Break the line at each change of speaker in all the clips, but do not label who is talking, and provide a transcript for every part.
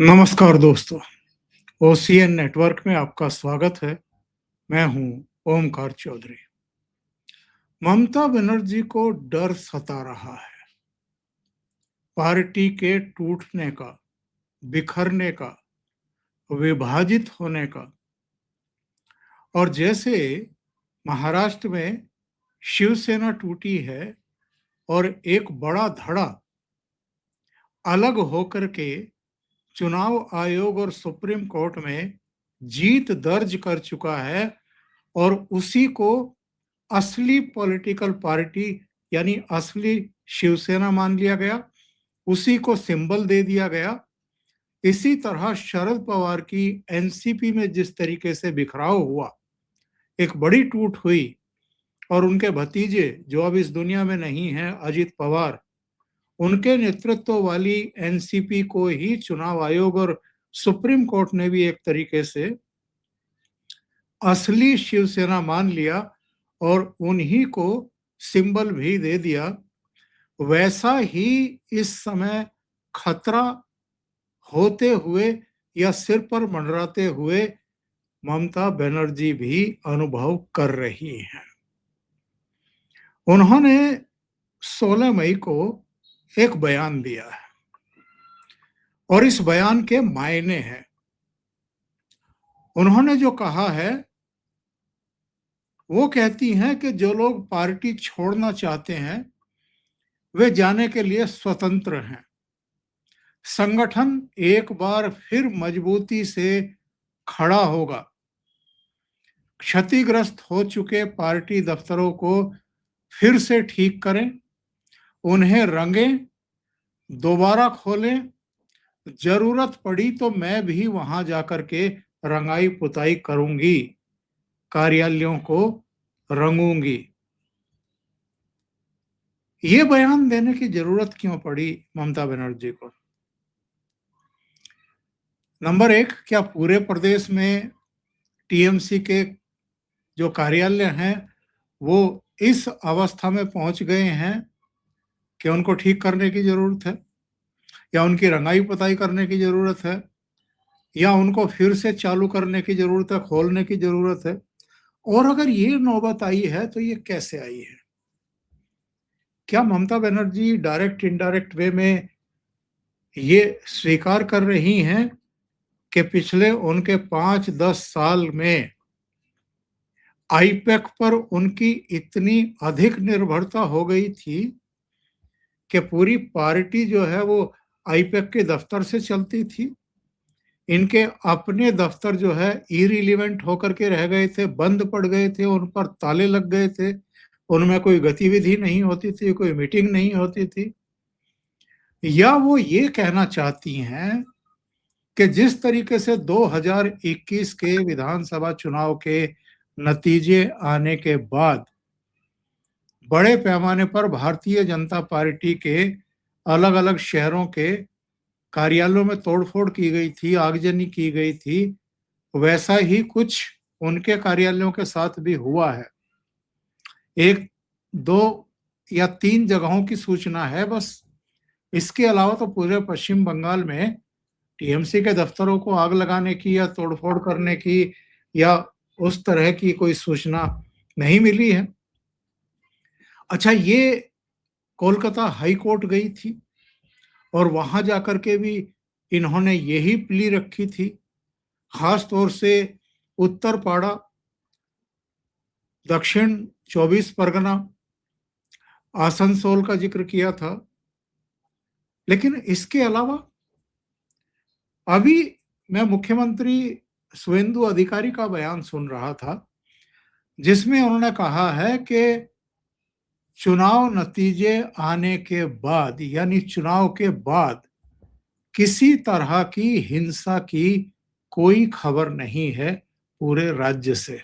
नमस्कार दोस्तों। OCN network में आपका स्वागत है। मैं हूं ओमकार चौधरी। ममता बनर्जी को डर सता रहा है, पार्टी के टूटने का, बिखरने का, विभाजित होने का। और जैसे महाराष्ट्र में शिवसेना टूटी है और एक बड़ा धड़ा अलग होकर के चुनाव आयोग और सुप्रीम कोर्ट में जीत दर्ज कर चुका है, और उसी को असली पॉलिटिकल पार्टी यानी असली शिवसेना मान लिया गया, उसी को सिंबल दे दिया गया। इसी तरह शरद पवार की एनसीपी में जिस तरीके से बिखराव हुआ, एक बड़ी टूट हुई, और उनके भतीजे जो अब इस दुनिया में नहीं हैं, अजित पवार, उनके नेतृत्व वाली एनसीपी को ही चुनाव आयोग और सुप्रीम कोर्ट ने भी एक तरीके से असली शिवसेना मान लिया और उन्हीं को सिंबल भी दे दिया। वैसा ही इस समय खतरा होते हुए या सिर पर मंडराते हुए ममता बनर्जी भी अनुभव कर रही हैं। उन्होंने 16 मई को एक बयान दिया है और इस बयान के मायने हैं। उन्होंने जो कहा है वो कहती हैं कि जो लोग पार्टी छोड़ना चाहते हैं वे जाने के लिए स्वतंत्र हैं। संगठन एक बार फिर मजबूती से खड़ा होगा। क्षतिग्रस्त हो चुके पार्टी दफ्तरों को फिर से ठीक करें, उन्हें रंगें, दोबारा खोलें। जरूरत पड़ी तो मैं भी वहां जाकर के रंगाई पुताई करूंगी, कार्यालयों को रंगूंगी। ये बयान देने की जरूरत क्यों पड़ी ममता बनर्जी को? नंबर एक, क्या पूरे प्रदेश में टीएमसी के जो कार्यालय हैं वो इस अवस्था में पहुंच गए हैं कि उनको ठीक करने की जरूरत है, या उनकी रंगाई पुताई करने की जरूरत है, या उनको फिर से चालू करने की जरूरत है, खोलने की जरूरत है? और अगर ये नौबत आई है तो ये कैसे आई है? क्या Mamata Banerjee direct indirect way में ये स्वीकार कर रही हैं कि पिछले उनके 5-10 साल में आईपैक पर उनकी इतनी अधिक निर्भरता हो गई थी कि पूरी पार्टी जो है वो आईपैक के दफ्तर से चलती थी? इनके अपने दफ्तर जो है इरिलीवेंट होकर के रह गए थे, बंद पड़ गए थे, उन पर ताले लग गए थे, उनमें कोई गतिविधि नहीं होती थी, कोई मीटिंग नहीं होती थी। या वो ये कहना चाहती हैं कि जिस तरीके से 2021 के विधानसभा चुनाव के नतीजे आने के बाद बड़े पैमाने पर भारतीय जनता पार्टी के अलग-अलग शहरों के कार्यालयों में तोड़फोड़ की गई थी, आगजनी की गई थी, वैसा ही कुछ उनके कार्यालयों के साथ भी हुआ है। 1, 2 या 3 जगहों की सूचना है बस। इसके अलावा तो पूरे पश्चिम बंगाल में टीएमसी के दफ्तरों को आग लगाने की या तोड़फोड़ करने की या उस तरह की कोई सूचना नहीं मिली है। अच्छा, ये कोलकाता हाई कोर्ट गई थी और वहां जाकर के भी इन्होंने यही प्ली रखी थी। खास तौर से उत्तरपाड़ा, दक्षिण 24 परगना, आसनसोल का जिक्र किया था। लेकिन इसके अलावा अभी मैं मुख्यमंत्री शुवेंदु अधिकारी का बयान सुन रहा था, जिसमें उन्होंने कहा है कि चुनाव नतीजे आने के बाद यानी चुनाव के बाद किसी तरह की हिंसा की कोई खबर नहीं है पूरे राज्य से।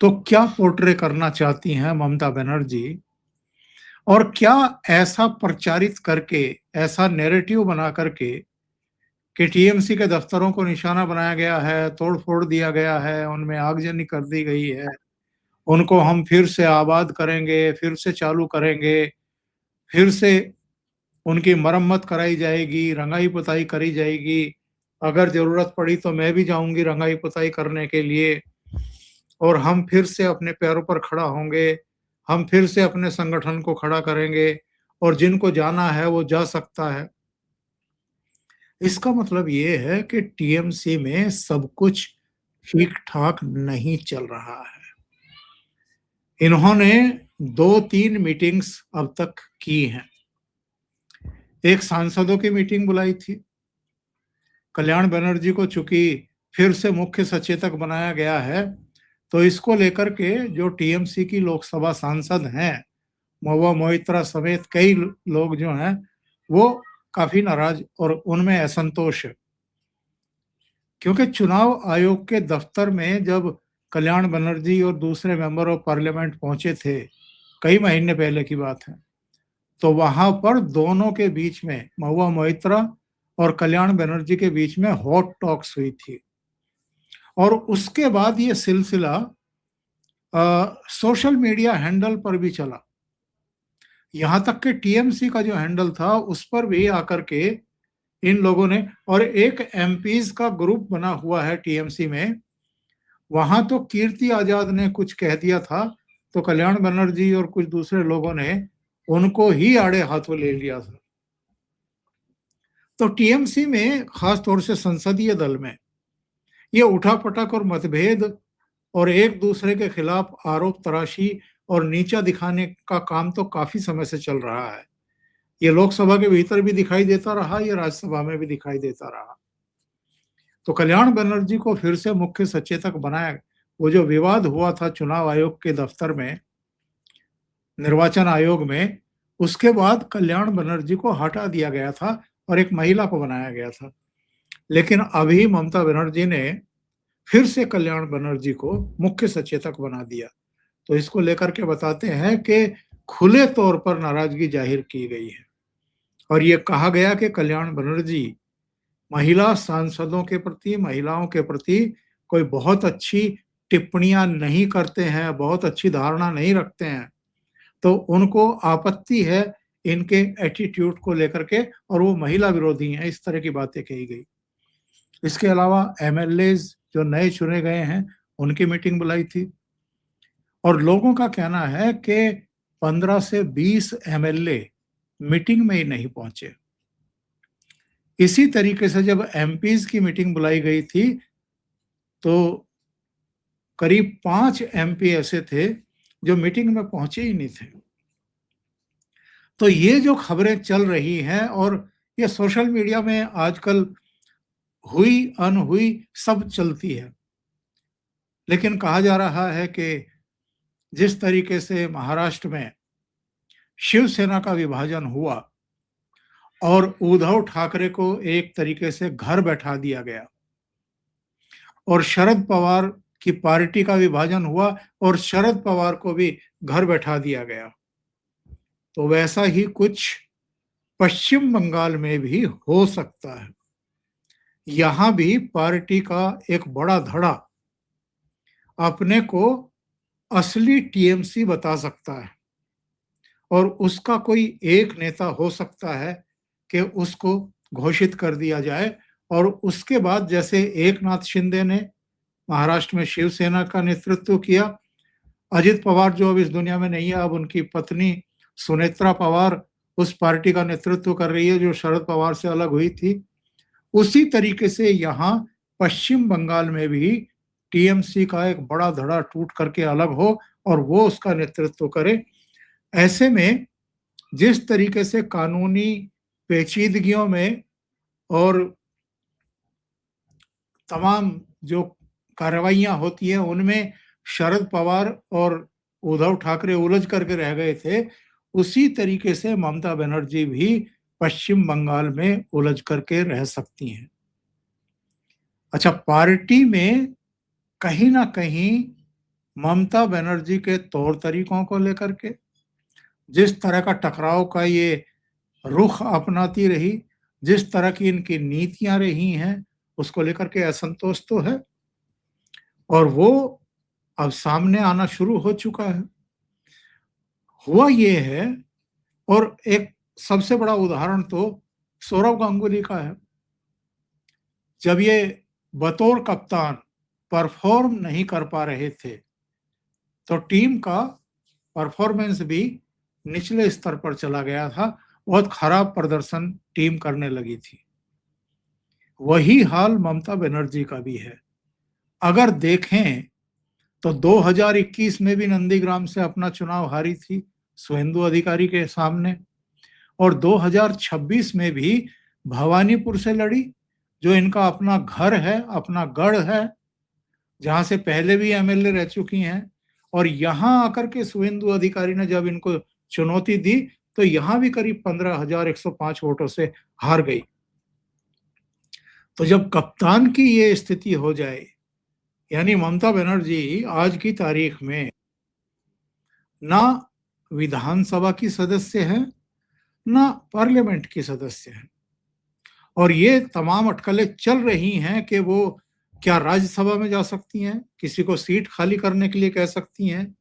तो क्या पोर्ट्रे करना चाहती हैं ममता बनर्जी, और क्या ऐसा प्रचारित करके, ऐसा नैरेटिव बना करके कि टीएमसी के दफ्तरों को निशाना बनाया गया है, तोड़-फोड़ दिया गया है, उनमें आगजनी कर दी गई है, उनको हम फिर से आबाद करेंगे, फिर से चालू करेंगे, फिर से उनकी मरम्मत कराई जाएगी, रंगाई पुताई करी जाएगी। अगर ज़रूरत पड़ी तो मैं भी जाऊँगी रंगाई पुताई करने के लिए और हम फिर से अपने पैरों पर खड़ा होंगे। हम फिर से अपने संगठन को खड़ा करेंगे और जिनको जाना है वो जा सकता है। इसका मतलब ये है कि टीएमसी में सब कुछ ठीक-ठाक नहीं चल रहा है। इन्होंने 2-3 मीटिंग्स अब तक की हैं। एक सांसदों की मीटिंग बुलाई थी। कल्याण बनर्जी को चूँकि फिर से मुख्य सचेतक बनाया गया है, तो इसको लेकर के जो टीएमसी की लोकसभा सांसद हैं, महुआ मोइत्रा समेत कई लोग जो हैं, वो काफ़ी नाराज़ और उनमें असंतोष है। क्योंकि चुनाव आयोग के दफ्तर में जब कल्याण बनर्जी और दूसरे मेंबर ऑफ पार्लियामेंट पहुंचे थे, कई महीने पहले की बात है, तो वहां पर दोनों के बीच में महुआ मोइत्रा और कल्याण बनर्जी के बीच में हॉट टॉक्स हुई थी और उसके बाद ये सिलसिला सोशल मीडिया हैंडल पर भी चला। यहां तक कि टीएमसी का जो हैंडल था उस पर भी आकर के इन लोगों ने और एक एमपीज का ग्रुप बना हुआ है टीएमसी में। वहां तो कीर्ति आजाद ने कुछ कह दिया था तो कल्याण बनर्जी और कुछ दूसरे लोगों ने उनको ही आड़े हाथों ले लिया था। तो टीएमसी में खास तौर से संसदीय दल में ये उठापटक और मतभेद और एक दूसरे के खिलाफ आरोप तराशी और नीचा दिखाने का काम तो काफी समय से चल रहा है। ये लोकसभा के भीतर भी दिखाई देता रहा, ये राज्यसभा में भी दिखाई देता रहा। तो कल्याण बनर्जी को फिर से मुख्य सचेतक बनाया। वो जो विवाद हुआ था चुनाव आयोग के दफ्तर में, निर्वाचन आयोग में, उसके बाद कल्याण बनर्जी को हटा दिया गया था और एक महिला को बनाया गया था। लेकिन अभी ममता बनर्जी ने फिर से कल्याण बनर्जी को मुख्य सचेतक बना दिया। तो इसको लेकर के बताते हैं कि खुले तौर पर नाराजगी जाहिर की गई है और ये कहा गया कि कल्याण बनर्जी महिला सांसदों के प्रति, महिलाओं के प्रति कोई बहुत अच्छी टिप्पणियां नहीं करते हैं, बहुत अच्छी धारणा नहीं रखते हैं। तो उनको आपत्ति है इनके एटीट्यूड को लेकर के और वो महिला विरोधी हैं, इस तरह की बातें कही गई। इसके अलावा एमएलएज जो नए चुने गए हैं, उनकी मीटिंग बुलाई थी और लोगों का कहना है कि 15 से 20 एमएलए मीटिंग में ही नहीं पहुंचे। इसी तरीके से जब एमपीज की मीटिंग बुलाई गई थी, तो करीब 5 एमपी ऐसे थे जो मीटिंग में पहुंचे ही नहीं थे। तो ये जो खबरें चल रही हैं और ये सोशल मीडिया में आजकल हुई अनहुई सब चलती है। लेकिन कहा जा रहा है कि जिस तरीके से महाराष्ट्र में शिवसेना का विभाजन हुआ और उद्धव ठाकरे को एक तरीके से घर बैठा दिया गया और शरद पवार की पार्टी का विभाजन हुआ और शरद पवार को भी घर बैठा दिया गया, तो वैसा ही कुछ पश्चिम बंगाल में भी हो सकता है। यहां भी पार्टी का एक बड़ा धड़ा अपने को असली टीएमसी बता सकता है और उसका कोई एक नेता हो सकता है कि उसको घोषित कर दिया जाए और उसके बाद जैसे एकनाथ शिंदे ने महाराष्ट्र में शिवसेना का नेतृत्व किया, अजित पवार जो अब इस दुनिया में नहीं है, अब उनकी पत्नी सुनेत्रा पवार उस पार्टी का नेतृत्व कर रही है जो शरद पवार से अलग हुई थी। उसी तरीके से यहाँ पश्चिम बंगाल में भी टीएमसी का एक बड़ा धड़ा टूट करके अलग हो और वो उसका नेतृत्व करे। ऐसे में जिस तरीके से कानूनी पेचीदगियों में और तमाम जो कार्रवाइयां होती हैं उनमें शरद पवार और उद्धव ठाकरे उलझ करके रह गए थे, उसी तरीके से ममता बनर्जी भी पश्चिम बंगाल में उलझ करके रह सकती हैं। अच्छा, पार्टी में कहीं ना कहीं ममता बनर्जी के तौर तरीकों को लेकर के, जिस तरह का टकराव का ये रुख अपनाती रही, जिस तरह की इनकी नीतियां रही हैं, उसको लेकर के असंतोष तो है और वो अब सामने आना शुरू हो चुका है। हुआ ये है और एक सबसे बड़ा उदाहरण तो सौरव गांगुली का है। जब ये बतौर कप्तान परफॉर्म नहीं कर पा रहे थे, तो टीम का परफॉर्मेंस भी निचले स्तर पर चला गया था। बहुत खराब प्रदर्शन टीम करने लगी थी। वही हाल ममता बनर्जी का भी है। अगर देखें तो 2021 में भी नंदीग्राम से अपना चुनाव हारी थी सुवेंदु अधिकारी के सामने, और 2026 में भी भवानीपुर से लड़ी, जो इनका अपना घर है, अपना गढ़ है, जहां से पहले भी एमएलए रह चुकी हैं। और यहां आकर के सुवेंदु अधिकारी ने जब इनको चुनौती दी, तो यहां भी करीब 15,105 वोटों से हार गई। तो जब कप्तान की ये स्थिति हो जाए, यानी ममता बनर्जी आज की तारीख में ना विधानसभा की सदस्य है, ना पार्लियामेंट की सदस्य है, और ये तमाम अटकलें चल रही हैं कि वो क्या राज्यसभा में जा सकती हैं, किसी को सीट खाली करने के लिए कह सकती हैं।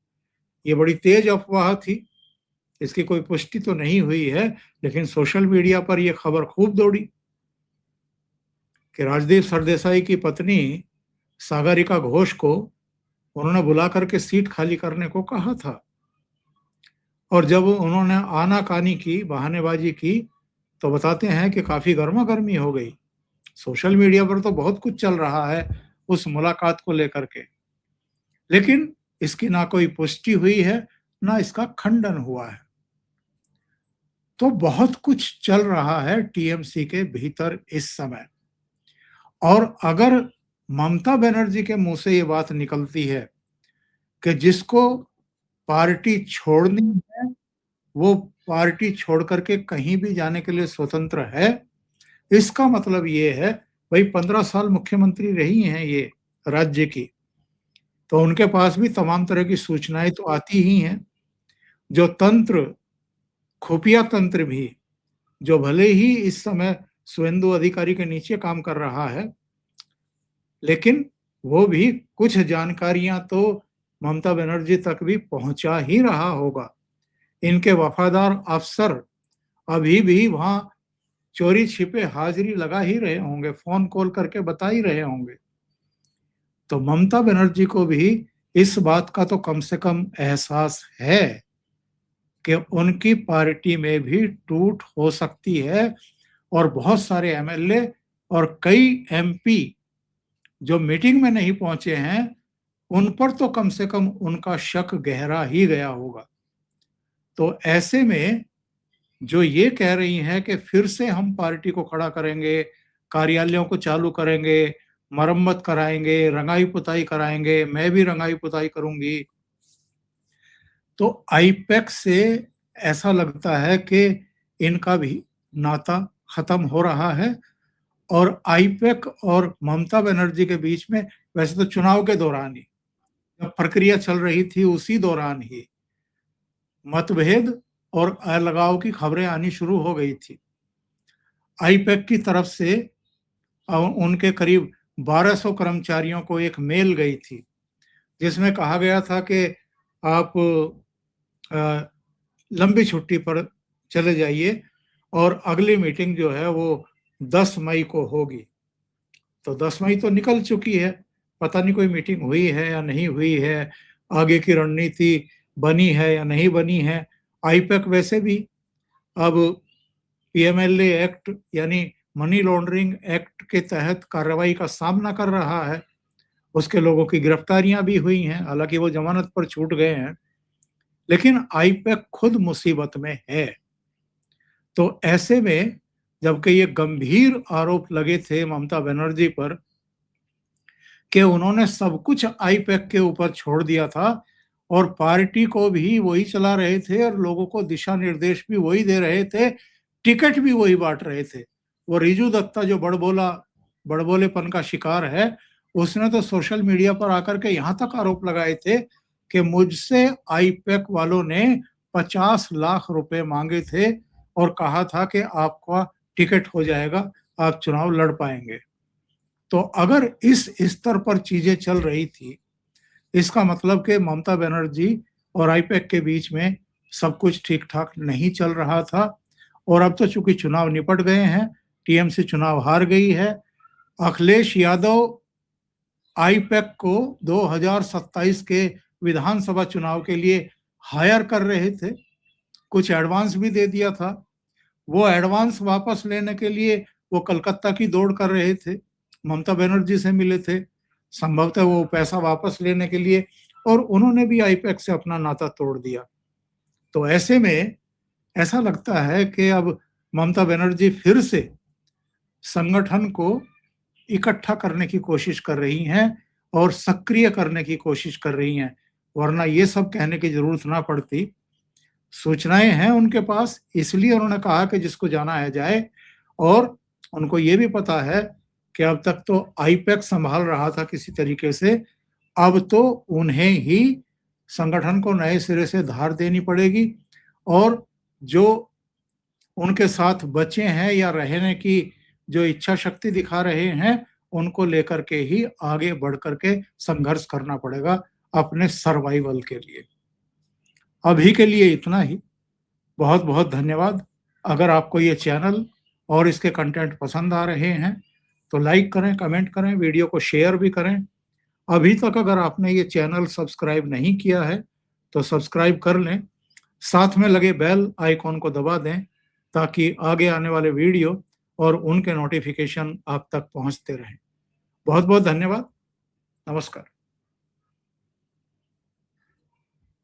ये बड़ी तेज अफवाह थी, इसकी कोई पुष्टि तो नहीं हुई है, लेकिन सोशल मीडिया पर यह खबर खूब दौड़ी कि राजदीप सरदेसाई की पत्नी सागरिका घोष को उन्होंने बुला करके सीट खाली करने को कहा था, और जब उन्होंने आनाकानी की, बहानेबाजी की, तो बताते हैं कि काफी गर्मा गर्मी हो गई। सोशल मीडिया पर तो बहुत कुछ चल रहा है उस मुलाकात को लेकर के, लेकिन इसकी ना कोई पुष्टि हुई है, ना इसका खंडन हुआ है। तो बहुत कुछ चल रहा है टीएमसी के भीतर इस समय। और अगर ममता बनर्जी के मुंह से ये बात निकलती है कि जिसको पार्टी छोड़नी है वो पार्टी छोड़ करके कहीं भी जाने के लिए स्वतंत्र है, इसका मतलब ये है, भाई 15 साल मुख्यमंत्री रही हैं ये राज्य की, तो उनके पास भी तमाम तरह की सूचनाएं तो आती ही हैं। जो तंत्र, खुफिया तंत्र भी, जो भले ही इस समय सुवेंदु अधिकारी के नीचे काम कर रहा है, लेकिन वो भी कुछ जानकारियां तो ममता बनर्जी तक भी पहुंचा ही रहा होगा। इनके वफादार अफसर अभी भी वहां चोरी छिपे हाजिरी लगा ही रहे होंगे, फोन कॉल करके बता ही रहे होंगे। तो ममता बनर्जी को भी इस बात का तो कम से कम एहसास है कि उनकी पार्टी में भी टूट हो सकती है, और बहुत सारे एमएलए और कई एमपी जो मीटिंग में नहीं पहुंचे हैं, उन पर तो कम से कम उनका शक गहरा ही गया होगा। तो ऐसे में जो ये कह रही हैं कि फिर से हम पार्टी को खड़ा करेंगे, कार्यालयों को चालू करेंगे, मरम्मत कराएंगे, रंगाई पुताई कराएंगे, मैं भी रंगाई पुताई करूंगी, तो आईपैक से ऐसा लगता है कि इनका भी नाता खत्म हो रहा है। और आईपैक और ममता बनर्जी के बीच में, वैसे तो चुनाव के दौरान ही जब प्रक्रिया चल रही थी, उसी दौरान ही मतभेद और अलगाव की खबरें आनी शुरू हो गई थी। आईपैक की तरफ से उनके करीब 1200 कर्मचारियों को एक मेल गई थी, जिसमें कहा गया था कि आप लंबी छुट्टी पर चले जाइए और अगली मीटिंग जो है वो 10 मई को होगी। तो 10 मई तो निकल चुकी है, पता नहीं कोई मीटिंग हुई है या नहीं हुई है, आगे की रणनीति बनी है या नहीं बनी है। आईपैक वैसे भी अब पीएमएलए एक्ट यानी मनी लॉन्ड्रिंग एक्ट के तहत कार्रवाई का सामना कर रहा है। उसके लोगों की गिरफ्तारियां भी हुई हैं, हालांकि वो जमानत पर छूट गए हैं, लेकिन आईपैक खुद मुसीबत में है। तो ऐसे में जबकि ये गंभीर आरोप लगे थे ममता बनर्जी पर कि उन्होंने सब कुछ आईपैक के ऊपर छोड़ दिया था, और पार्टी को भी वही चला रहे थे और लोगों को दिशा निर्देश भी वही दे रहे थे, टिकट भी वही बांट रहे थे। वो रिजू दत्ता जो बड़बोलेपन का शिकार है, उसने तो सोशल मीडिया पर आकर के यहाँ तक आरोप लगाए थे कि मुझसे आईपैक वालों ने 50 लाख रुपए मांगे थे और कहा था कि आपका टिकट हो जाएगा, आप चुनाव लड़ पाएंगे। तो अगर इस स्तर पर चीजें चल रही थी, इसका मतलब कि ममता बनर्जी और आईपैक के बीच में सब कुछ ठीक ठाक नहीं चल रहा था, और अब तो चूंकि चुनाव निपट गए हैं, टीएमसी चुनाव हार गई है। अखिलेश यादव आईपैक को 2027 के विधानसभा चुनाव के लिए हायर कर रहे थे, कुछ एडवांस भी दे दिया था। वो एडवांस वापस लेने के लिए वो कलकत्ता की दौड़ कर रहे थे, ममता बनर्जी से मिले थे, संभवतः वो पैसा वापस लेने के लिए, और उन्होंने भी आईपैक से अपना नाता तोड़ दिया। तो ऐसे में ऐसा लगता है कि अब ममता बनर्जी फिर से संगठन को इकट्ठा करने की कोशिश कर रही हैं और सक्रिय करने की कोशिश कर रही हैं, वरना ये सब कहने की जरूरत ना पड़ती। सूचनाएं हैं उनके पास, इसलिए उन्होंने कहा कि जिसको जाना है जाए, और उनको ये भी पता है कि अब तक तो आईपैक संभाल रहा था किसी तरीके से, अब तो उन्हें ही संगठन को नए सिरे से धार देनी पड़ेगी, और जो उनके साथ बचे हैं या रहने की जो इच्छा शक्ति दिखा रहे हैं, उनको लेकर के ही आगे बढ़ करके संघर्ष करना पड़ेगा अपने सर्वाइवल के लिए। अभी के लिए इतना ही। बहुत बहुत धन्यवाद। अगर आपको ये चैनल और इसके कंटेंट पसंद आ रहे हैं तो लाइक करें, कमेंट करें, वीडियो को शेयर भी करें। अभी तक अगर आपने ये चैनल सब्सक्राइब नहीं किया है तो सब्सक्राइब कर लें, साथ में लगे बेल आइकॉन को दबा दें ताकि आगे आने वाले वीडियो और उनके नोटिफिकेशन आप तक पहुंचते रहें। बहुत बहुत धन्यवाद। नमस्कार।